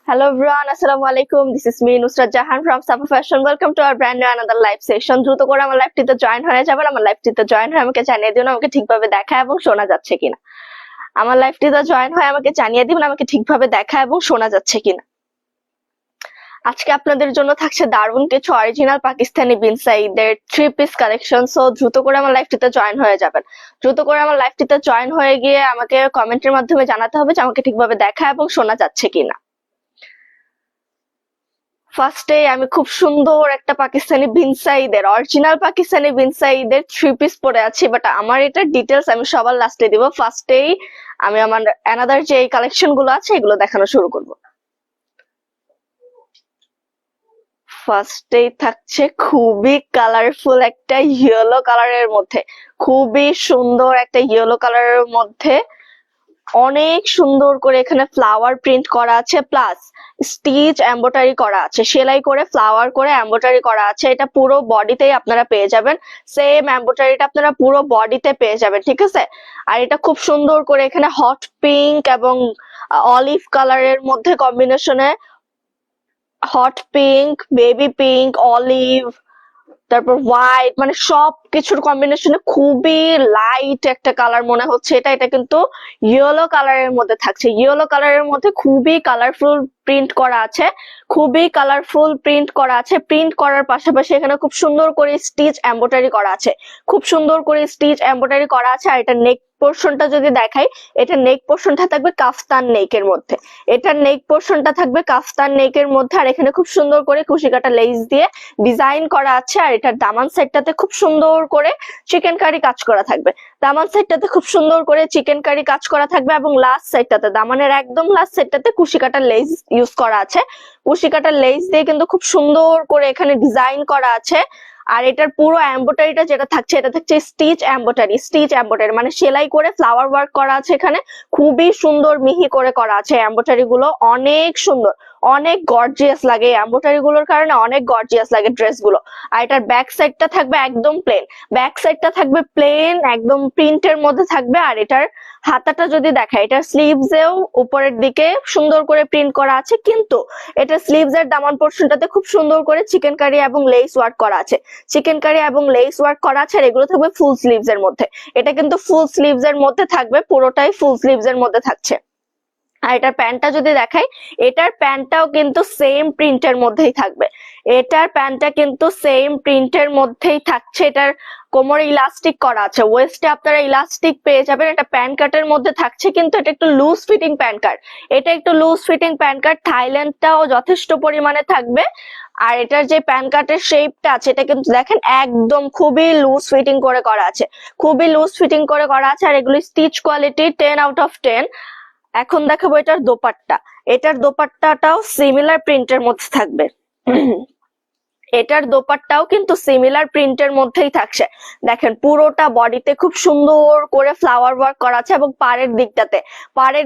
Hello everyone, Assalamu alaikum. This is me Nusrat Jahan from Safa Fashion. Welcome to our brand new another live session. দ্রুত করে আমার লাইভটিতে join হয়ে যাবেন। আমার লাইভটিতে join হয়ে আমাকে জানিয়ে দিন আমাকে ঠিকভাবে দেখা এবং শোনা যাচ্ছে কিনা। আমার লাইভটিতে জয়েন হয়ে আমাকে জানিয়ে দিবেন আমাকে ঠিকভাবে দেখা এবং শোনা যাচ্ছে কিনা। আজকে আপনাদের জন্য থাকছে দারুণ কিছু অরিজিনাল পাকিস্তানি বিনসাইদের 3 পিস কালেকশন। সো দ্রুত করে আমার লাইভটিতে জয়েন হয়ে যাবেন। দ্রুত করে আমার লাইভটিতে জয়েন হয়ে গিয়ে আমাকে কমেন্টের মাধ্যমে জানাতে হবে যে আমাকে ঠিকভাবে দেখা এবং শোনা যাচ্ছে কিনা। ফার্স্টে আমি খুব সুন্দর একটা পাকিস্তানি বিনসাইদের অরিজিনাল পাকিস্তানি বিনসাইদের 3 পিস পরে আছি, বাট আমার এটা ডিটেলস আমি সবার লাস্টে দিব। ফার্স্টেই আমি আমার অ্যানাদার যে কালেকশন গুলো আছে এগুলো দেখানো শুরু করব। ফার্স্টেই থাকছে খুবই কালারফুল একটা ইয়েলো কালারের মধ্যে, খুবই সুন্দর একটা ইয়েলো কালারের মধ্যে অনেক সুন্দর করে এখানে ফ্লাওয়ার প্রিন্ট করা আছে, প্লাস স্টিচ এমব্রয়ডারি করা আছে, সেলাই করে ফ্লাওয়ার করে এমব্রয়ডারি করা আছে। এটা পুরো বডিতেই আপনারা পেয়ে যাবেন, সেম এমব্রয়ডারিটা আপনারা পুরো বডিতে পেয়ে যাবেন, ঠিক আছে। আর এটা খুব সুন্দর করে এখানে হট পিঙ্ক এবং অলিভ কালারের মধ্যে কম্বিনেশনে, hot pink, baby pink, olive, তারপর হোয়াইট, মানে সব কিছুর কম্বিনেশনে খুবই লাইট একটা কালার মনে হচ্ছে। এটা কিন্তু ইয়েলো কালারের মধ্যে থাকছে। ইয়েলো কালারের মধ্যে খুবই কালারফুল প্রিন্ট করা আছে, খুবই কালারফুল প্রিন্ট করা আছে। প্রিন্ট করার পাশাপাশি এখানে খুব সুন্দর করে স্টিচ এমব্রয়ডারি করা আছে, খুব সুন্দর করে স্টিচ এমব্রয়ডারি করা আছে। আর এটা নেক পোর্শনটা যদি দেখাই, এটা নেক পোর্শনটা থাকবে কাফতান নেকের মধ্যে, এটার নেক পোর্শনটা থাকবে কাফতান নেকের মধ্যে। আর এখানে খুব সুন্দর করে কুশি কাটা লেস দিয়ে ডিজাইন করা আছে। আর এটার দামান সাইডটাতে খুব সুন্দর করে চিকেন কারি কাজ করা থাকবে, দামান সাইডটাতে খুব সুন্দর করে চিকেন কারি কাজ করা থাকবে। এবং লাস্ট সাইডটাতে, দামানের একদম লাস্ট সাইডটাতে কুশি কাটা লেস ইউজ করা আছে। কুশি কাটা লেস দিয়ে কিন্তু খুব সুন্দর করে এখানে ডিজাইন করা আছে। আর এটার পুরো এমব্রয়ডারিটা যেটা থাকছে, এটা থাকছে স্টিচ এমব্রয়ডারি, স্টিচ এমব্রয়ডারি মানে সেলাই করে ফ্লাওয়ার ওয়ার্ক করা আছে। এখানে খুবই সুন্দর মিহি করে করা আছে এমব্রয়ডারি গুলো, অনেক সুন্দর, অনেক গর্জিয়াস লাগে এমব্রয়ডারি গুলোর কারণে, অনেক গর্জিয়াস লাগে ড্রেস গুলো। আর এটার ব্যাক সাইডটা থাকবে একদম প্লেন, ব্যাক সাইডটা থাকবে প্লেন একদম প্রিন্টের মধ্যে থাকবে। আর এটার হাতাটা যদি দেখায়, এটার স্লিভসেও উপরের দিকে সুন্দর করে প্রিন্ট করা আছে, কিন্তু এটা স্লিভস এর দামান পোর্শনটাতে খুব সুন্দর করে চিকেন কারি এবং লেস ওয়ার্ক করা আছে, চিকেন কারি এবং লেস ওয়ার্ক করা আছে। আর এগুলো থাকবে ফুল স্লিভস এর মধ্যে, এটা কিন্তু ফুল স্লিভস এর মধ্যে থাকবে, পুরোটাই ফুল স্লিভস এর মধ্যে থাকছে। আর এটার প্যান্টটা যদি দেখাই, এটার প্যান্টটাও কিন্তু সেম প্রিন্টের মধ্যেই থাকবে, এটার প্যান্টটা কিন্তু সেম প্রিন্টের মধ্যেই থাকছে। এটার কোমরে ইলাস্টিক করা আছে, ওয়েস্টে আপনারা ইলাস্টিক পেয়ে যাবেন। এটা প্যান্ট কাটের মধ্যে থাকছে, কিন্তু এটা একটু লুজ ফিটিং প্যান্ট কাট, এটা একটু লুজ ফিটিং প্যান্ট কাট। থাইল্যান্ডটাও যথেষ্ট পরিমাণে থাকবে। আর এটার যে প্যান্ট কাটের শেপটা আছে, এটা কিন্তু দেখেন একদম খুবই লুজ ফিটিং করে করা আছে, খুবই লুজ ফিটিং করে করা আছে। আর এগুলো স্টিচ কোয়ালিটি 10 আউট অফ 10। এখন দেখাবো এটার দোপাট্টা, এটার দোপাট্টাটাও সিমিলার প্রিন্টের মধ্যে থাকবে। এটার দোপাট্টাও কিন্তু সিমিলার প্রিন্টের মধ্যেই থাকছে। দেখেন পুরোটা বডিতে খুব সুন্দর করে ফ্লাওয়ার ওয়ার্ক করা আছে, এবং পাড়ের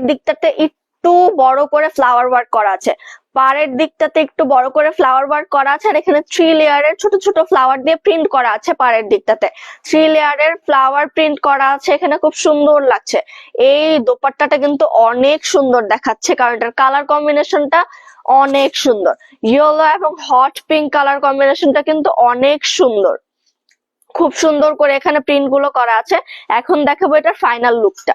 দিকটাতে একটু বড় করে ফ্লাওয়ার ওয়ার্ক করা আছে, পাড়ের দিকটাতে একটু বড় করে ফ্লাওয়ার ওয়ার্ক করা আছে। আর এখানে 3 লেয়ারের ছোট ছোট ফ্লাওয়ার দিয়ে প্রিন্ট করা আছে, পাড়ের দিকটাতে 3 লেয়ারের ফ্লাওয়ার প্রিন্ট করা আছে। এখানে খুব সুন্দর লাগছে। এই দোপাট্টাটা কিন্তু অনেক সুন্দর দেখাচ্ছে, কারণ এটার কালার কম্বিনেশনটা অনেক সুন্দর, ইয়েলো এবং হট পিঙ্ক কালার কম্বিনেশনটা কিন্তু অনেক সুন্দর, খুব সুন্দর করে এখানে প্রিন্ট গুলো করা আছে। এখন দেখাবো এটার ফাইনাল লুকটা,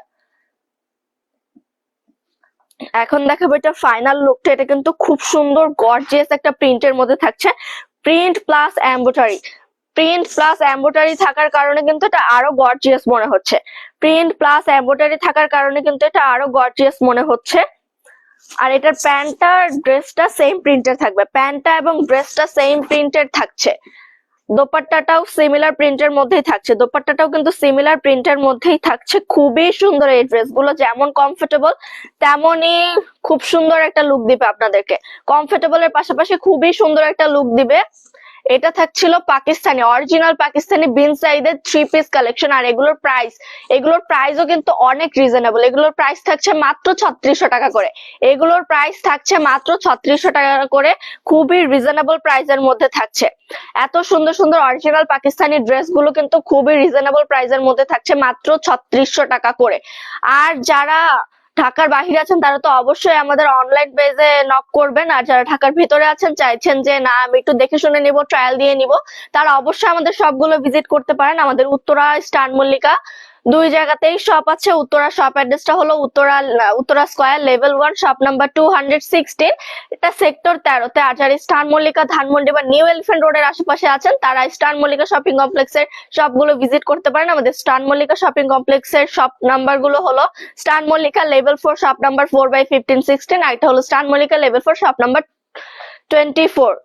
এখন দেখাবো এটা ফাইনাল লুকটা। এটা কিন্তু খুব সুন্দর গর্জিয়াস একটা প্রিন্টের মধ্যে থাকছে, print plus embroidery, print plus embroidery থাকার কারণে কিন্তু এটা আরো গর্জিয়াস মনে হচ্ছে, প্রিন্ট প্লাস এমব্রয়ডারি থাকার কারণে কিন্তু এটা আরো গর্জিয়াস মনে হচ্ছে। আর এটার প্যান্টটা ড্রেসটা সেম প্রিন্টের থাকবে, প্যান্টটা এবং ড্রেসটা সেম প্রিন্টের থাকছে। দোপাট্টাটাও সিমিলার প্রিন্টের মধ্যেই থাকছে, দোপাট্টাটাও কিন্তু সিমিলার প্রিন্টের মধ্যেই থাকছে। খুবই সুন্দর, এই ড্রেসগুলো যেমন কমফোর্টেবল তেমনই খুব সুন্দর একটা লুক দিবে আপনাদেরকে, কমফোর্টেবলের পাশাপাশি খুবই সুন্দর একটা লুক দিবে। এটা থাকছিল পাকিস্তানি অরিজিনাল পাকিস্তানি বিনসাইদের 3 পিস কালেকশন। আর এগুলোর প্রাইসও কিন্তু অনেক রিজনেবল, এগুলোর প্রাইস থাকছে মাত্র 3600 টাকা করে, এগুলোর প্রাইস থাকছে মাত্র 3600 টাকা করে, খুবই রিজনেবল প্রাইসের মধ্যে থাকছে। এত সুন্দর সুন্দর অরিজিনাল পাকিস্তানি ড্রেস গুলো কিন্তু খুবই রিজনেবল প্রাইসের মধ্যে থাকছে মাত্র 3600 টাকা করে। আর যারা ঢাকার বাহিরে আছেন তারা তো অবশ্যই আমাদের অনলাইন পেজে নক করবেন, আর যারা ঢাকার ভেতরে আছেন চাইছেন যে না আমি একটু দেখে শুনে নিব, ট্রায়াল দিয়ে নিব, তারা অবশ্যই আমাদের সবগুলো ভিজিট করতে পারেন। আমাদের উত্তরা, স্টার মল্লিকা দুই জায়গাতেই শপ আছে। উত্তরা শপ অ্যাড্রেসটা হলো Uttara square level 1 shop number 216, এটা সেক্টর 13-তে। আর যারা স্টার মল্লিকা, ধানমন্ডি বা নিউ এলিফ্যান্ট রোডের আশেপাশে আছেন তারা স্টার মল্লিকা শপিং কমপ্লেক্সের সবগুলো ভিজিট করতে পারেন। আমাদের স্টার মল্লিকা শপিং কমপ্লেক্সের শপ নাম্বার গুলো হলো star Mallika level 4 shop number 4/1516, আর এটা হলো star Mallika level 4 shop number 24।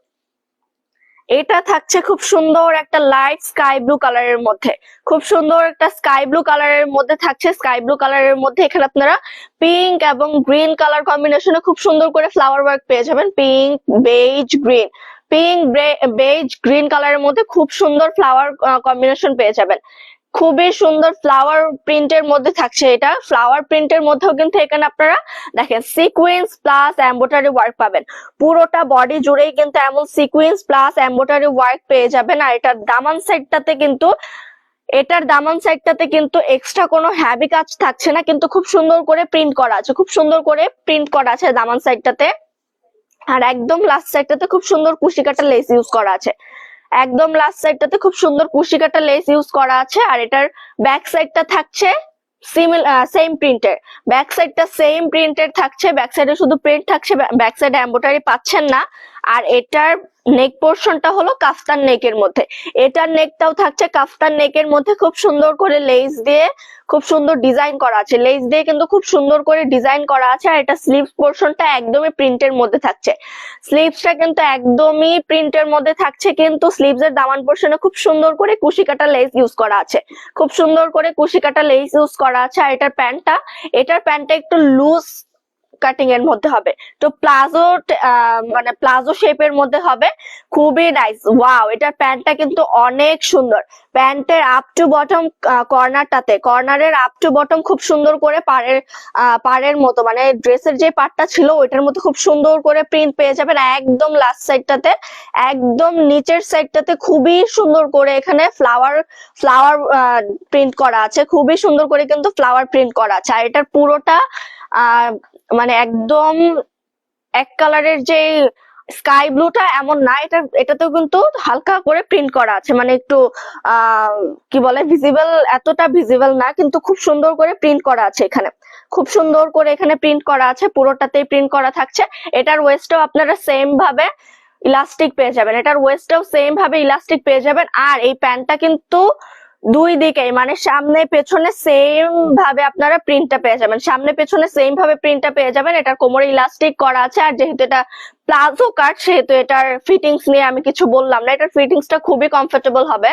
এটা থাকছে খুব সুন্দর একটা লাইট স্কাই ব্লু কালারের মধ্যে, খুব সুন্দর একটা স্কাই ব্লু কালারের মধ্যে থাকছে। স্কাই ব্লু কালারের মধ্যে এখানে আপনারা পিঙ্ক এবং গ্রিন কালার কম্বিনেশনে খুব সুন্দর করে ফ্লাওয়ার ওয়ার্ক পেয়ে যাবেন। Pink, beige, green, pink, beige, green কালারের মধ্যে খুব সুন্দর ফ্লাওয়ার কম্বিনেশন পেয়ে যাবেন। খুবই সুন্দর ফ্লাওয়ার প্রিন্টের মধ্যে থাকছে। এটা ফ্লাওয়ার প্রিন্টের মধ্যেও কিন্তু এখানে আপনারা দেখেন সিকুয়েন্স প্লাস এমব্রয়ডারি ওয়ার্ক পাবেন। পুরোটা বডি জুড়েই কিন্তু এমন সিকুয়েন্স প্লাস এমব্রয়ডারি ওয়ার্ক পেয়ে যাবেন। আর এটার দামান সাইডটাতে কিন্তু এক্সট্রা কোনো হ্যাভি কাজ থাকছে না, কিন্তু খুব সুন্দর করে প্রিন্ট করা আছে, খুব সুন্দর করে প্রিন্ট করা আছে দামান সাইডটাতে। আর একদম লাস্ট সাইডটাতে খুব সুন্দর কুশি কাটা লেস ইউজ করা আছে। একদম লাস্ট সাইডটাতে খুব সুন্দর কুশি কাটা লেস ইউজ করা আছে। আর এটার ব্যাক সাইডটা থাকছে সেম প্রিন্টের, ব্যাক সাইডটা সেম প্রিন্টের থাকছে। ব্যাক সাইডে শুধু প্রিন্ট থাকছে, ব্যাক সাইডে এমব্রয়ডারি পাচ্ছেন না। আর এটার নেক পোর্শনটা হলো কাফতান নেকের মধ্যে, এটার নেকটাও থাকছে কাফতান নেকের মধ্যে। খুব সুন্দর করে লেস দিয়ে খুব সুন্দর ডিজাইন করা আছে, লেস দিয়ে কিন্তু খুব সুন্দর করে ডিজাইন করা আছে। আর এটা স্লিভস পোর্শনটা একদমই প্রিন্টের মধ্যে থাকছে, স্লিভসটা কিন্তু একদমই প্রিন্টের মধ্যে থাকছে, কিন্তু স্লিভস এর দামান পোর্শনে খুব সুন্দর করে কুশি কাটা লেস ইউজ করা আছে, খুব সুন্দর করে কুশি কাটা লেস ইউজ করা আছে। আর এটার প্যান্টটা একটু লুজ কাটিং এর মধ্যে হবে, তো প্লাজো মানে প্লাজো শেপের মধ্যে হবে, খুবই নাইস। ওয়াও, এটার প্যান্টটা কিন্তু অনেক সুন্দর। প্যান্টের আপ টু বটম কর্নারের আপ টু বটম খুব সুন্দর করে পাড়ের মতো, মানে ড্রেসের যে পার্টটা ছিল ওইটার মধ্যে খুব সুন্দর করে প্রিন্ট পেয়ে যাবেন। একদম লাস্ট সাইডটাতে, একদম নিচের সাইডটাতে খুবই সুন্দর করে এখানে ফ্লাওয়ার প্রিন্ট করা আছে, খুবই সুন্দর করে কিন্তু ফ্লাওয়ার প্রিন্ট করা আছে। আর এটার পুরোটা মানে একদম এক কালারের যে স্কাই ব্লুটা এমন না, এটাতেও কিন্তু হালকা করে প্রিন্ট করা আছে, মানে একটু কি বলে ভিজিবল, এতটা ভিজিবল না, কিন্তু খুব সুন্দর করে প্রিন্ট করা আছে এখানে, খুব সুন্দর করে এখানে প্রিন্ট করা আছে, পুরোটাতেই প্রিন্ট করা থাকছে। এটার ওয়েস্টটাও আপনারা সেম ভাবে ইলাস্টিক পেয়ে যাবেন, এটার ওয়েস্টটাও সেম ভাবে ইলাস্টিক পেয়ে যাবেন। আর এই প্যান্টটা কিন্তু দুই দিকে মানে সামনে পেছনে সেম ভাবে আপনারা প্রিন্টটা পেয়ে যাবেন, সামনে পেছনে সেম ভাবে প্রিন্টটা পেয়ে যাবেন। এটার কোমরে ইলাস্টিক করা আছে, আর যেহেতু এটা প্লাজো কাট সেহেতু এটার ফিটিংস নিয়ে আমি কিছু বললাম না, এটার ফিটিংসটা খুবই কমফোর্টেবল হবে।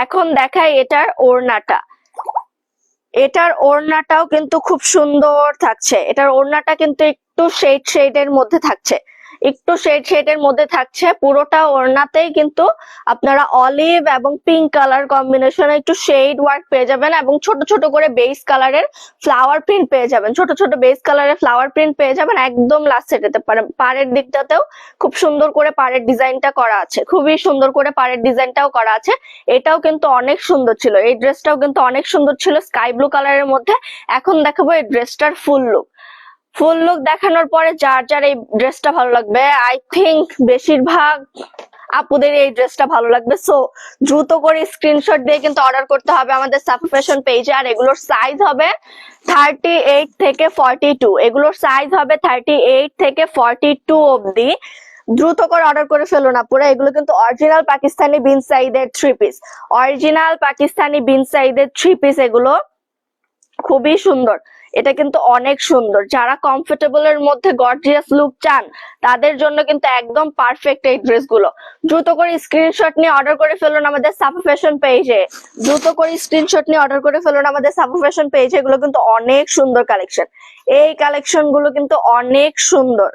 এখন দেখাই এটার ওড়নাটাও কিন্তু খুব সুন্দর থাকছে। এটার ওড়নাটা কিন্তু একটু শেডের মধ্যে থাকছে, একটু শেডের মধ্যে থাকছে। পুরোটা ওড়নাতেই কিন্তু আপনারা অলিভ এবং পিঙ্ক কালার কম্বিনেশনে একটু শেড ওয়ার্ক পেয়ে যাবেন, এবং ছোট ছোট করে বেস কালারের ফ্লাওয়ার প্রিন্ট পেয়ে যাবেন, ছোট ছোট বেস কালারের ফ্লাওয়ার প্রিন্ট পেয়ে যাবেন। একদম লাস্ট সেটাতে পাড়ের দিকটাতেও খুব সুন্দর করে পাড়ের ডিজাইনটা করা আছে, খুবই সুন্দর করে পাড়ের ডিজাইনটাও করা আছে। এটাও কিন্তু অনেক সুন্দর ছিল, এই ড্রেসটাও কিন্তু অনেক সুন্দর ছিল স্কাই ব্লু কালারের মধ্যে। এখন দেখাবো এই ড্রেসটার ফুল লুক দেখানোর পরে যার এই ড্রেসটা ভালো লাগবে, আই থিঙ্ক বেশিরভাগ আপুদের এই ড্রেসটা ভালো লাগবে। সো দ্রুত করে স্ক্রিনশট দিয়ে কিন্তু অর্ডার করতে হবে আমাদের সাফা ফ্যাশন পেজে। আর এগুলোর সাইজ হবে 38 থেকে 42, এগুলোর সাইজ হবে 38 থেকে 42 অবধি। দ্রুত করে অর্ডার করে ফেলুন আপুরা। এগুলো কিন্তু অরিজিনাল পাকিস্তানি বিন সাইদের 3 পিস, অরিজিনাল পাকিস্তানি বিন সাইদের 3 পিস। এগুলো খুবই সুন্দর, এটা কিন্তু অনেক সুন্দর। যারা কমফোর্টেবল এর মধ্যে গর্জিয়াস লুক চান তাদের জন্য কিন্তু একদম পারফেক্ট এই ড্রেসগুলো। দ্রুত করে স্ক্রিনশট নিয়ে অর্ডার করে ফেলুন আমাদের সাফা ফ্যাশন পেজে, দ্রুত করে স্ক্রিনশট নিয়ে অর্ডার করে ফেলুন আমাদের সাফা ফ্যাশন পেজে। এগুলো কিন্তু অনেক সুন্দর কালেকশন, এই কালেকশন গুলো কিন্তু অনেক সুন্দর।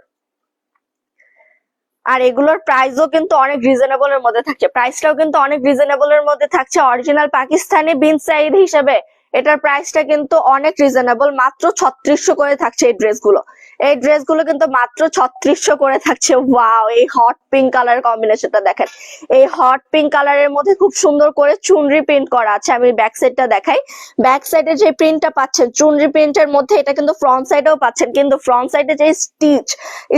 আর এগুলোর প্রাইসও কিন্তু অনেক রিজনেবল এর মধ্যে থাকছে, প্রাইসটাও কিন্তু অনেক রিজনেবল এর মধ্যে থাকছে। অরিজিনাল পাকিস্তানি বিন সাইদ হিসেবে এটার প্রাইসটা কিন্তু অনেক রিজনেবল, মাত্র 3600 করে থাকছে এই ড্রেসগুলো। এই ড্রেসগুলো কিন্তু মাত্র 3600 করে থাকছে। ওয়াও, এই হট পিঙ্ক কালার কম্বিনেশনটা দেখেন। এই হট পিঙ্ক কালারের মধ্যে খুব সুন্দর করে চুনরি প্রিন্ট করা আছে। আমি ব্যাক সাইডটা দেখাই। ব্যাক সাইডে যে প্রিন্টটা পাচ্ছেন চুনরি প্রিন্টের মধ্যে, এটা কিন্তু ফ্রন্ট সাইডেও পাচ্ছেন, কিন্তু ফ্রন্ট সাইডে যে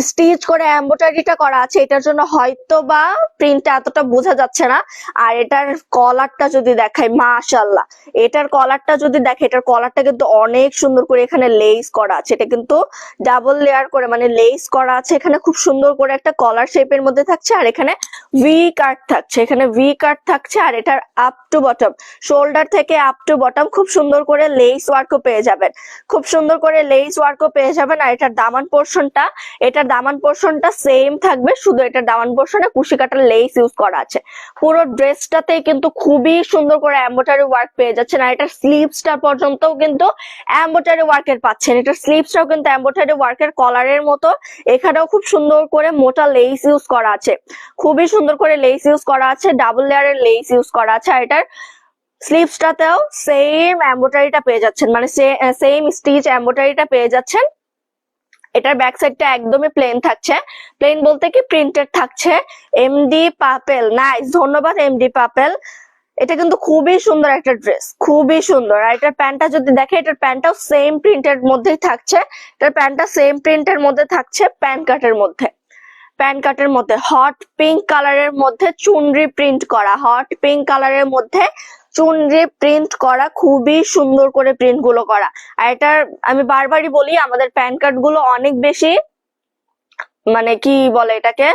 স্টিচ করে এমব্রয়ডারিটা করা আছে, এটার জন্য হয়তো বা প্রিন্টটা এতটা বোঝা যাচ্ছে না। আর এটার কলারটা যদি দেখাই, মাশাআল্লাহ, এটার কলারটা যদি দেখে, এটার কলারটা কিন্তু অনেক সুন্দর করে এখানে লেস করা আছে। এটা কিন্তু ডাবল লেয়ার করে মানে লেস করা আছে। এখানে খুব সুন্দর করে একটা কলার শেপের মধ্যে থাকছে, আর এখানে ভি কাট থাকছে, এখানে ভি কাট থাকছে। আর এটার আপ টু বটম, শোল্ডার থেকে আপ টু বটম খুব সুন্দর করে লেস ওয়ার্কও পেয়ে যাবেন, খুব সুন্দর করে লেস ওয়ার্কও পেয়ে যাবেন। আর এটার দামান পোর্শনটা সেম থাকবে, শুধু এটার দামান পোর্শনে কুশি কাটার লেস ইউজ করা আছে। পুরো ড্রেসটাতে কিন্তু খুবই সুন্দর করে এমব্রয়ডারি ওয়ার্ক পেয়ে যাচ্ছেন। আর এটার স্লিভসটা পর্যন্তও কিন্তু এমব্রয়ডারি ওয়ার্কের পাচ্ছেন। এটার স্লিভসটাও কিন্তু এমব্রয়ডারি ওয়ার্কের কলারের মতো, এখানেও খুব সুন্দর করে মোটা লেস ইউজ করা আছে, খুবই সুন্দর করে লেস ইউজ করা আছে, ডাবল লেয়ারের লেস ইউজ করা আছে। আর এটার স্লিভসটাতেও সেম এমব্রয়ডারিটা পেয়ে যাচ্ছেন, মানে সেম স্টিচ এমব্রয়ডারিটা পেয়ে যাচ্ছেন। এটার ব্যাক সাইডটা একদমই প্লেন থাকছে, প্লেন বলতে কি প্রিন্টেড থাকছে। এমডি পাপেল, নাইস, ধন্যবাদ এমডি পাপেল। এটা কিন্তু খুবই সুন্দর একটা ড্রেস, খুবই সুন্দর। আর এটার প্যান্টটা যদি দেখে, এটার প্যান্টটাও সেম প্রিন্টের মধ্যেই থাকছে, এটার প্যান্টটা সেম প্রিন্টের মধ্যে থাকছে, প্যান্ট কাটের মধ্যে হট পিঙ্ক কালারের মধ্যে চুনরি প্রিন্ট করা, হট পিঙ্ক কালারের মধ্যে চুনরি প্রিন্ট করা, খুবই সুন্দর করে প্রিন্ট গুলো করা। আর এটার আমি বারবারই বলি, আমাদের প্যান্ট কার্ড গুলো অনেক বেশি, মানে কি বলে এটাকে,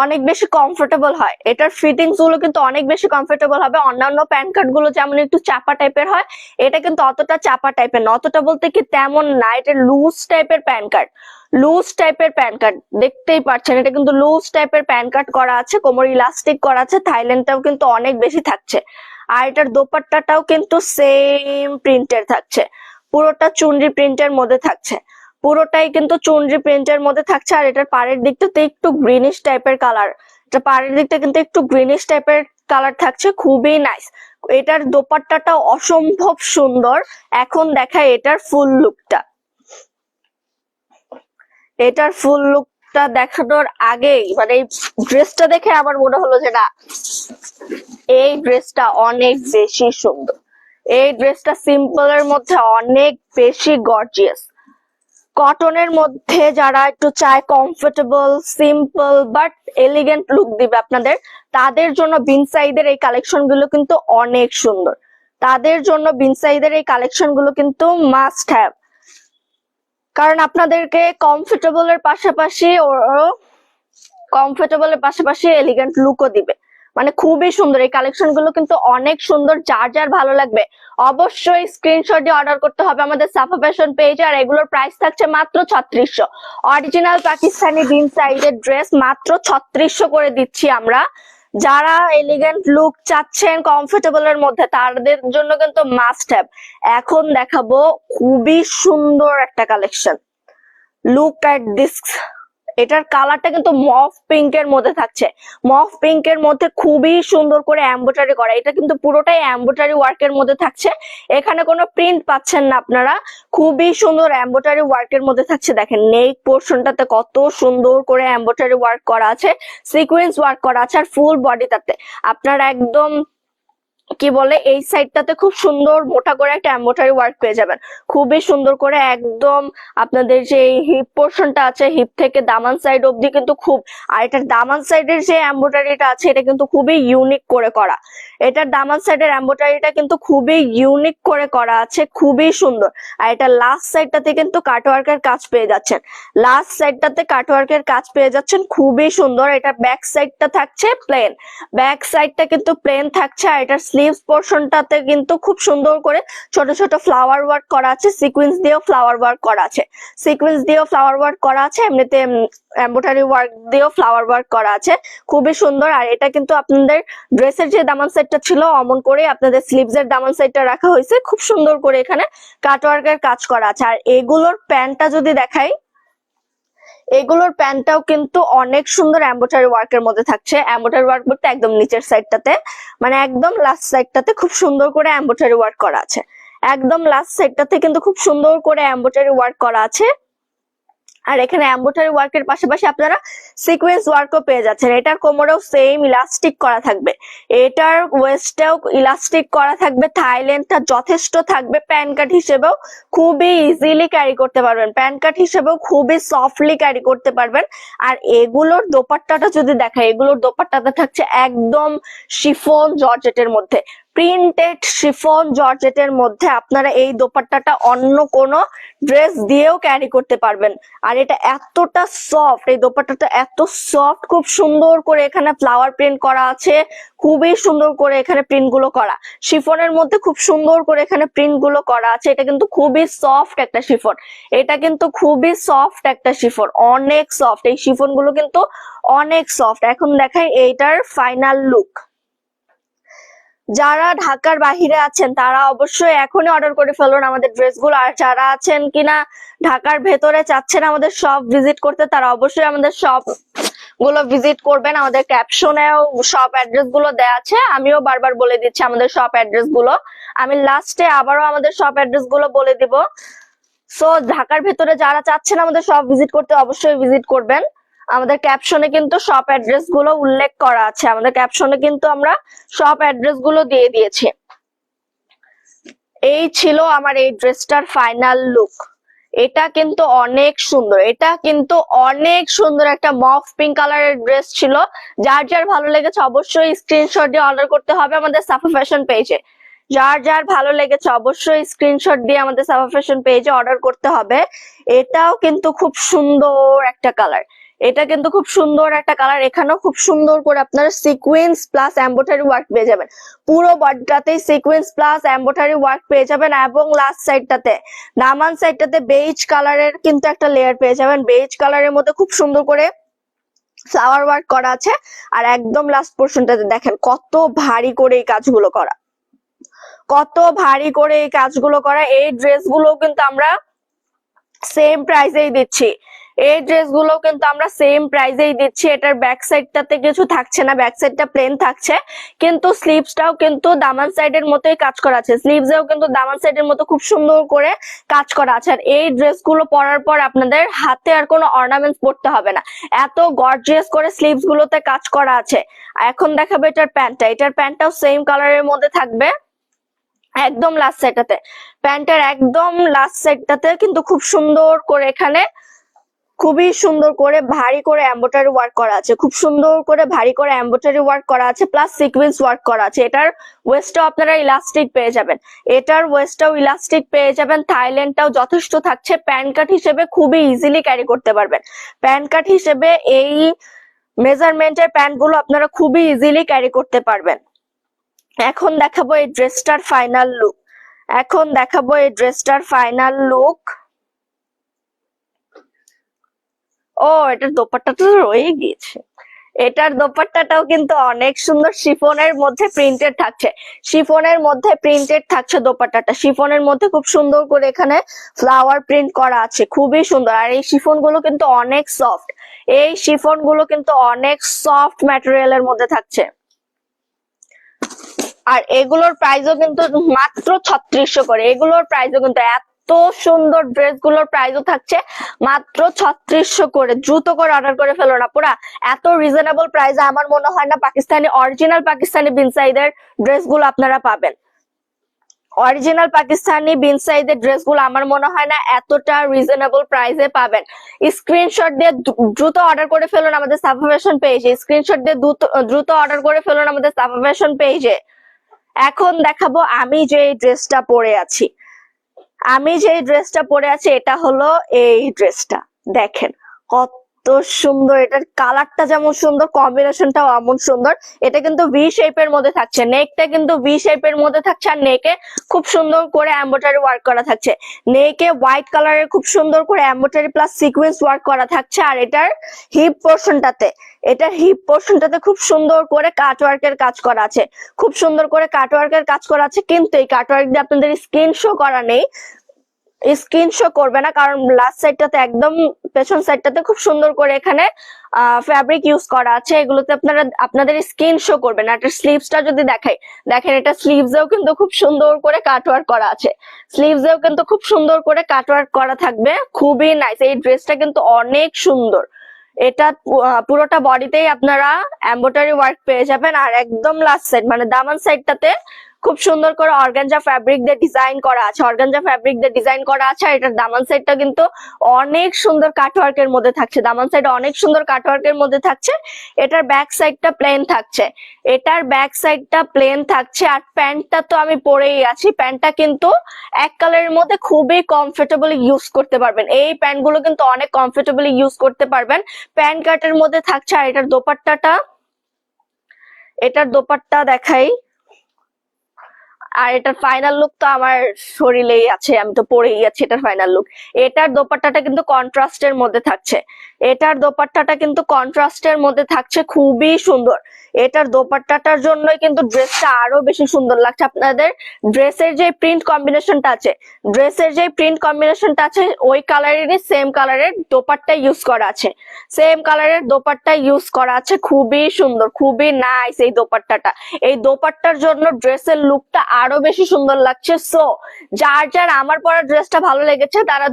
অনেক বেশি কমফোর্টেবল হয়। এটার ফিটিংস গুলো কিন্তু অনেক বেশি কমফোর্টেবল হবে। অন্যান্য প্যান্ট কার্ড গুলো যেমন একটু চাপা টাইপের হয়, এটা কিন্তু অতটা চাপা টাইপের না, অতটা বলতে কি তেমন না। এটা লুজ টাইপের প্যান্ট কার্ড, দেখতেই পাচ্ছেন। এটা কিন্তু লুজ টাইপের প্যান্ট কার্ড করা আছে, কোমর ইলাস্টিক করা আছে, থাইল্যান্ডটাও কিন্তু অনেক বেশি থাকছে। আর এটার দোপাট্টাটাও কিন্তু সেম প্রিন্টের থাকছে, পুরোটা চুনরি প্রিন্টের মধ্যে থাকছে, পুরোটাই কিন্তু চুনরি প্রিন্টের মধ্যে থাকছে। আর এটার পাড়ের দিকটাতে একটু গ্রিনিশ টাইপের কালার, এটা পাড়ের দিকটা কিন্তু একটু গ্রিনিশ টাইপের কালার থাকছে, খুবই নাইস। এটার দোপাট্টাটা অসম্ভব সুন্দর। এখন দেখায় এটার ফুল লুকটা। এটার ফুল লুকটা দেখানোর আগেই মানে এই ড্রেসটা দেখে আমার মনে হলো যে না, এই ড্রেসটা অনেক বেশি সুন্দর, এই ড্রেসটা সিম্পলের মধ্যে অনেক বেশি গর্জিয়াস। কটনের মধ্যে যারা একটু চায় comfortable, simple but elegant look দিবে আপনাদের, তাদের জন্য বিনসাইদের এই কালেকশন গুলো কিন্তু অনেক সুন্দর, তাদের জন্য বিনসাইদের এই কালেকশন গুলো কিন্তু মাস্ট হ্যাভ। কারণ আপনাদেরকে কমফোর্টেবলের পাশাপাশি এলিগেন্ট লুকও দিবে, মানে খুবই সুন্দর। এই কালেকশন গুলো কিন্তু অনেক সুন্দর, যার যার ভালো লাগবে অবশ্যই স্ক্রিনশট দিয়ে অর্ডার করতে হবে আমাদের সাফা ফ্যাশন পেজে। আর এগুলোর প্রাইস থাকছে মাত্র 3600। অরিজিনাল পাকিস্তানি বিন সাইজের ড্রেস মাত্র 3600 করে দিচ্ছি আমরা। যারা এলিগেন্ট লুক চাচ্ছেন কমফোর্টেবলের মধ্যে, তাদের জন্য কিন্তু মাস্ট হ্যাভ। এখন দেখাবো খুবই সুন্দর একটা কালেকশন, লুক এট দিস। এটার কালারটা কিন্তু মফ পিঙ্কের মধ্যে থাকছে, মফ পিঙ্কের মধ্যে খুবই সুন্দর করে এমব্রয়ডারি করা। এটা কিন্তু পুরোটাই এমব্রয়ডারি ওয়ার্কের মধ্যে থাকছে, এখানে কোনো প্রিন্ট পাচ্ছেন না আপনারা, খুবই সুন্দর এমব্রয়ডারি ওয়ার্কের মধ্যে থাকছে। দেখেন নেক পোর্শনটাতে কত সুন্দর করে এমব্রয়ডারি ওয়ার্ক করা আছে, সিকোয়েন্স ওয়ার্ক করা আছে। আর ফুল বডিটাতে আপনারা একদম কি বলে, এই সাইডটাতে খুব সুন্দর মোটা করে একটা এমব্রয়ডারি ওয়ার্ক পেয়ে যাবেন, খুবই সুন্দর করে। একদম আপনাদের যে হিপ পোর্শনটা আছে, হিপ থেকে দামান সাইড অবধি কিন্তু খুব, আর এটার দামান সাইডের যে এমব্রয়ডারিটা আছে, এটা কিন্তু খুবই ইউনিক করে করা। এটার দামান সাইডের এমব্রয়ডারিটা কিন্তু খুবই ইউনিক করে করা আছে, খুবই সুন্দর। আর এটা লাস্ট সাইডটাতে কিন্তু কাটওয়ার্কের কাজ পেয়ে যাচ্ছেন, লাস্ট সাইডটাতে কাটওয়ার্কের কাজ পেয়ে যাচ্ছেন, খুবই সুন্দর। এটা ব্যাক সাইডটা থাকছে প্লেন, ব্যাক সাইডটা কিন্তু প্লেন থাকছে। আর এটার স্লিভস পোর্শনটাতে কিন্তু খুব সুন্দর করে ছোট ছোট ফ্লাওয়ার ওয়ার্ক করা আছে, সিকোয়েন্স দিয়েও ফ্লাওয়ার ওয়ার্ক করা আছে, সিকোয়েন্স দিয়েও ফ্লাওয়ার ওয়ার্ক করা আছে, এমনিতে এমব্রয়ডারি ওয়ার্ক দিয়েও ফ্লাওয়ার ওয়ার্ক করা আছে, খুবই সুন্দর। আর এটা কিন্তু আপনাদের ড্রেসের যে দামান সাইডটা ছিল অমন করে আপনাদের স্লিভস এর দামান সাইডটা রাখা হয়েছে, খুব সুন্দর করে এখানে কাটওয়ার্কের কাজ করা আছে। আর এগুলোর প্যান্টটা যদি দেখাই, এগুলোর প্যান্টটাও কিন্তু অনেক সুন্দর এমব্রয়ডারি ওয়ার্কের মধ্যে থাকছে। এমব্রয়ডারি ওয়ার্ক বলতে একদম নিচের সাইডটাতে, মানে একদম লাস্ট সাইডটাতে খুব সুন্দর করে এমব্রয়ডারি ওয়ার্ক করা আছে, একদম লাস্ট সাইডটাতে কিন্তু খুব সুন্দর করে এমব্রয়ডারি ওয়ার্ক করা আছে। আর এখানে এমব্রয়ডারি ওয়ার্কের পাশাপাশি আপনারা সিকোয়েন্স ওয়ার্কও পেয়ে যাচ্ছেন। এটার কোমরেও সেম ইলাস্টিক করা থাকবে, এটার ওয়েস্টেও ইলাস্টিক করা থাকবে, থাইল্যান্ডটা যথেষ্ট থাকবে। প্যান কাট হিসেবেও খুবই ইজিলি ক্যারি করতে পারবেন, প্যান কাট হিসেবেও খুবই সফটলি ক্যারি করতে পারবেন। আর এগুলোর দোপাট্টাটা যদি দেখায়, এগুলোর দোপাট্টাটা থাকছে একদম শিফন জর্জেটের মধ্যে, প্রিন্টেড শিফন জর্জেটের মধ্যে। আপনারা এই দোপাট্টাটা অন্য কোনো ড্রেস দিয়েও ক্যারি করতে পারবেন। আর এটা এতটা সফট, এই দোপাট্টাটা এত সফট, খুব সুন্দর করে এখানে ফ্লাওয়ার প্রিন্ট করা আছে, খুবই সুন্দর করে এখানে প্রিন্ট গুলো করা, শিফনের মধ্যে খুব সুন্দর করে এখানে প্রিন্ট গুলো করা আছে। এটা কিন্তু খুবই সফট একটা শিফন, এটা কিন্তু খুবই সফট একটা শিফন, অনেক সফট। এই শিফন গুলো কিন্তু অনেক সফট। এখন দেখাই এইটার ফাইনাল লুক। যারা ঢাকার বাহিরে আছেন তারা অবশ্যই এখনই অর্ডার করে ফেলুন আমাদের ড্রেসগুলো। আর যারা আছেন কিনা ঢাকার ভেতরে চাচ্ছেন আমাদের শপ ভিজিট করতে, তারা অবশ্যই আমাদের শপ গুলো ভিজিট করবেন। আমাদের ক্যাপশনেও শপ অ্যাড্রেস গুলো দেওয়া আছে, আমিও বারবার বলে দিচ্ছি আমাদের শপ অ্যাড্রেস গুলো, আমি লাস্টে আবারও আমাদের শপ অ্যাড্রেস গুলো বলে দিব। সো ঢাকার ভেতরে যারা চাচ্ছেন আমাদের শপ ভিজিট করতে অবশ্যই ভিজিট করবেন। আমাদের ক্যাপশনে কিন্তু শপ অ্যাড্রেস গুলো উল্লেখ করা আছে, আমাদের ক্যাপশনে কিন্তু আমরা শপ অ্যাড্রেস গুলো দিয়ে দিয়েছি। এই ছিল আমার এই ড্রেসটার ফাইনাল লুক। এটা কিন্তু অনেক সুন্দর, এটা কিন্তু অনেক সুন্দর একটা মফ পিঙ্ক কালারের ড্রেস ছিল। যার যার ভালো লেগেছে অবশ্যই স্ক্রিনশট দিয়ে অর্ডার করতে হবে আমাদের সাফা ফ্যাশন পেজে। যার যার ভালো লেগেছে অবশ্যই স্ক্রিনশট দিয়ে আমাদের সাফা ফ্যাশন পেজে অর্ডার করতে হবে। এটাও কিন্তু খুব সুন্দর একটা কালার, এটা কিন্তু খুব সুন্দর একটা কালার। এখানেও খুব সুন্দর করে আপনারা সিকোয়েন্স প্লাস এমব্রয়ডারি ওয়ার্ক পেয়ে যাবেন, পুরো বডিটাতেই সিকোয়েন্স প্লাস এমব্রয়ডারি ওয়ার্ক পেয়ে যাবেন। এবং লাস্ট সাইডটাতে, দামান সাইডটাতে বেজ কালারের কিন্তু একটা লেয়ার পেয়ে যাবেন, বেজ কালারের মধ্যে খুব সুন্দর করে ফ্লাওয়ার ওয়ার্ক করা আছে। আর একদম লাস্ট পোর্শনটাতে দেখেন কত ভারী করে এই কাজগুলো করা, কত ভারী করে এই কাজগুলো করা। এই ড্রেসগুলো কিন্তু আমরা সেম প্রাইসেই দিচ্ছি, এই ড্রেসগুলো কিন্তু আমরা সেম প্রাইসেই দিচ্ছি। এটার ব্যাক সাইডটাতে কিছু থাকছে না, ব্যাক সাইডটা প্লেন থাকছে, কিন্তু স্লিভসটাও কিন্তু দামান সাইডের মতোই কাজ করা আছে, স্লিভসেও কিন্তু দামান সাইডের মতো খুব সুন্দর করে কাজ করা আছে। আর এই ড্রেসগুলো পরার পর আপনাদের হাতে আর কোনো অর্নামেন্টস পরতে হবে না, এত গর্জিয়াস করে স্লিভস গুলোতে কাজ করা আছে। এখন দেখাবো এটার প্যান্টটা, এটার প্যান্টটাও সেম কালারের মধ্যে থাকবে। একদম লাস্ট সাইডটাতে, প্যান্টের একদম লাস্ট সাইডটাতে কিন্তু খুব সুন্দর করে এখানে খুবই সুন্দর করে ভারী করে এমব্রয়ডারি ওয়ার্ক করা আছে, খুব সুন্দর করে ভারী করে এমব্রয়ডারি ওয়ার্ক করা আছে, প্লাস সিকোয়েন্স ওয়ার্ক করা আছে। এটার ওয়েস্টটাও আপনারা ইলাস্টিক পেয়ে যাবেন, এটার ওয়েস্টটাও ইলাস্টিক পেয়ে যাবেন, থাইল্যান্ডটাও যথেষ্ট থাকছে। প্যান্ট কাট হিসেবে খুবই ইজিলি ক্যারি করতে পারবেন, প্যান্ট কাট হিসেবে এই মেজারমেন্টের প্যান্ট গুলো আপনারা খুবই ইজিলি ক্যারি করতে পারবেন। এখন দেখাবো এই ড্রেসটার ফাইনাল লুক, এখন দেখাবো এই ড্রেসটার ফাইনাল লুক। ও, এটার দোপাট্টাটা তো রয়ে গিয়েছে, এটার দোপাট্টাটাও কিন্তু অনেক সুন্দর, শিফনের মধ্যে প্রিন্টেড থাকছে, শিফনের মধ্যে প্রিন্টেড থাকছে দোপাট্টাটা, শিফনের মধ্যে খুব সুন্দর করে এখানে ফ্লাওয়ার প্রিন্ট করা আছে, খুবই সুন্দর। আর এই শিফন গুলো কিন্তু অনেক সফট, এই শিফন গুলো কিন্তু অনেক সফট ম্যাটেরিয়ালের মধ্যে থাকছে। আর এগুলোর প্রাইসও কিন্তু মাত্র 3600 করে, এগুলোর প্রাইসও কিন্তু এত সুন্দর ড্রেস গুলোর প্রাইসও থাকছে মাত্র 3600 করে। দ্রুত করে অর্ডার করে ফেলো না, পুরা এত রিজনেবল প্রাইসে আমার মনে হয় না পাকিস্তানি অরিজিনাল পাকিস্তানি বিনসাইদের ড্রেস গুলো আপনারা পাবেন, অরিজিনাল পাকিস্তানি বিনসাইদের ড্রেস গুলো আমার মনে হয় না এতটা রিজনেবল প্রাইসে পাবেন। স্ক্রিনশট দিয়ে দ্রুত অর্ডার করে ফেলুন আমাদের সাফা ফ্যাশন পেজে, স্ক্রিনশট দিয়ে দ্রুত অর্ডার করে ফেলুন আমাদের সাফা ফ্যাশন পেজে। এখন দেখাবো আমি যে ড্রেসটা পরে আছি, আমি যে ড্রেসটা পরে আছি এটা হলো এই ড্রেসটা। দেখেন কত সুন্দর, এটার কালারটা যেমন সুন্দর, কম্বিনেশনটাও এমন সুন্দর। এটা কিন্তু ভি শেপের মধ্যে থাকছে, নেকটা কিন্তু ভি শেপের মধ্যে থাকছে, আর নেকে খুব সুন্দর করে এমব্রয়ডারি ওয়ার্ক করা থাকছে, নেকে হোয়াইট কালারের খুব সুন্দর করে এমব্রয়ডারি প্লাস সিকোয়েন্স ওয়ার্ক করা থাকছে। আর এটার হিপ পোর্শনটাতে, এটার হিপ পোর্শনটাতে খুব সুন্দর করে কাটওয়ার্কের কাজ করা আছে, খুব সুন্দর করে কাটওয়ার্কের কাজ করা আছে। কিন্তু এই কাটওয়ার্ক দিয়ে আপনাদের স্ক্রিন শো করা নেই, স্ক্রিন শো করবে না, কারণ লাস্ট সাইডটাতে একদম পেছন সাইডটাতে খুব সুন্দর করে এখানে ফ্যাব্রিক ইউজ করা আছে। এগুলোতে আপনারা আপনাদের স্কিন শো করবে না। এটা স্লিভসটা যদি দেখাই, দেখেন এটা স্লিভসেও কিন্তু খুব সুন্দর করে কাটওয়ার্ক করা আছে, স্লিভসেও কিন্তু খুব সুন্দর করে কাটওয়ার্ক করা থাকবে, খুবই নাইস। এই ড্রেসটা কিন্তু অনেক সুন্দর। এটা পুরোটা বডিতেই আপনারা এমব্রয়ডারি ওয়ার্ক পেয়ে যাবেন। আর একদম লাস্ট সাইড মানে দামান সাইডটাতে খুব সুন্দর করে অর্গানজা ফ্যাব্রিক দিয়ে ডিজাইন করা আছে, অর্গানজা ফ্যাব্রিক দিয়ে ডিজাইন করা আছে। আর এটার দামান সাইডটা কিন্তু অনেক সুন্দর কাটওয়ার্কের মধ্যে থাকছে, দামান সাইড অনেক সুন্দর কাটওয়ার্কের মধ্যে থাকছে। এটার ব্যাক সাইডটা প্লেন থাকছে, এটার ব্যাক সাইডটা প্লেন থাকছে। আর প্যান্টটা তো আমি পরেই আছি, প্যান্টটা কিন্তু এক কালারের মধ্যে খুবই কমফোর্টেবলি ইউজ করতে পারবেন। এই প্যান্টগুলো কিন্তু অনেক কমফোর্টেবলি ইউজ করতে পারবেন, প্যান্ট কাটের মধ্যে থাকছে। আর এটার দোপাট্টাটা, এটার দোপাট্টা দেখাই। আর এটার ফাইনাল লুক তো আমার শরীরেই আছে, আমি তো পরেই আছি এটার ফাইনাল লুক। এটার দোপাট্টাটা কিন্তু কন্ট্রাস্টের মধ্যে থাকছে, এটার দোপাট্টাটা কিন্তু কন্ট্রাস্টের মধ্যে থাকছে, খুবই সুন্দর। এটার দোপাট্টাটার জন্যই কিন্তু ড্রেসটা আরো বেশি সুন্দর লাগছে। আপনাদের ড্রেসের যে প্রিন্ট কম্বিনেশনটা আছে, ড্রেসের যে প্রিন্ট কম্বিনেশনটা আছে ওই কালারেরই সেম কালারের দোপাট্টা ইউজ করা আছে, সেম কালারের দোপাট্টা ইউজ করা আছে, খুবই সুন্দর, খুবই নাইস এই দোপাট্টাটা। এই দোপাট্টার জন্য ড্রেসের লুকটা আরো বেশি সুন্দর লাগছে। সো যার যার আমার পরা ড্রেসটা ভালো লেগেছে তারা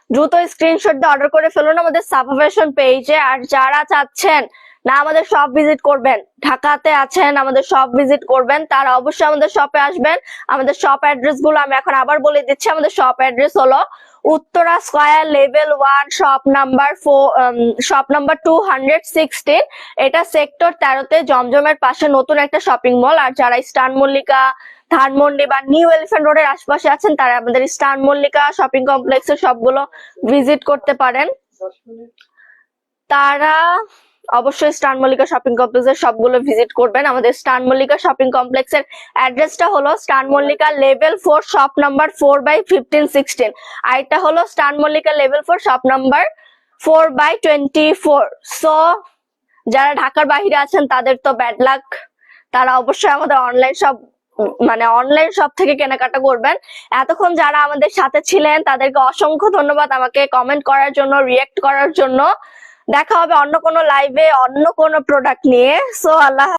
দ্রুত স্ক্রিনশট দিয়ে অর্ডার করে ফেলুন আমাদের সাফা ফ্যাশন পেজে। আর যারা চাচ্ছেন না আমাদের শপ ভিজিট করবেন, ঢাকাতে আছেন আমাদের শপ ভিজিট করবেন, তারা অবশ্যই আমাদের শপে আসবেন। আমাদের শপ অ্যাড্রেস গুলো আমি এখন আবার বলে দিচ্ছি। আমাদের শপ অ্যাড্রেস হলো Uttara square level 1 shop number 216। এটা সেক্টর 13-তে জমজমের পাশে নতুন একটা শপিং মল। আর যারা স্টার মল্লিকা, ধানমন্ডি বা নিউ এলিফ্যান্ট রোডের আশপাশে আছেন তারা আমাদের স্টার মল্লিকা শপিং কমপ্লেক্সের সবগুলো ভিজিট করতে পারেন। তারা অবশ্যই স্টার মল্লিকা শপিং কমপ্লেক্সের সবগুলো ভিজিট করবেন। আমাদের স্টার মল্লিকা শপিং কমপ্লেক্সের অ্যাড্রেসটা হলো star Mallika level 4 shop number 4/15-16। আর এটা হলো star Mallika level 4 shop number 4/24। So যারা ঢাকার বাইরে আছেন তাদের তো ব্যাড লাক, তারা অবশ্যই আমাদের অনলাইন শপ থেকে কেনাকাটা করবেন। এতক্ষণ যারা আমাদের সাথে ছিলেন তাদেরকে অসংখ্য ধন্যবাদ আমাকে কমেন্ট করার জন্য, রিয়েক্ট করার জন্য। দেখা হবে অন্য কোনো লাইভে অন্য কোনো প্রোডাক্ট নিয়ে। সো আল্লাহ।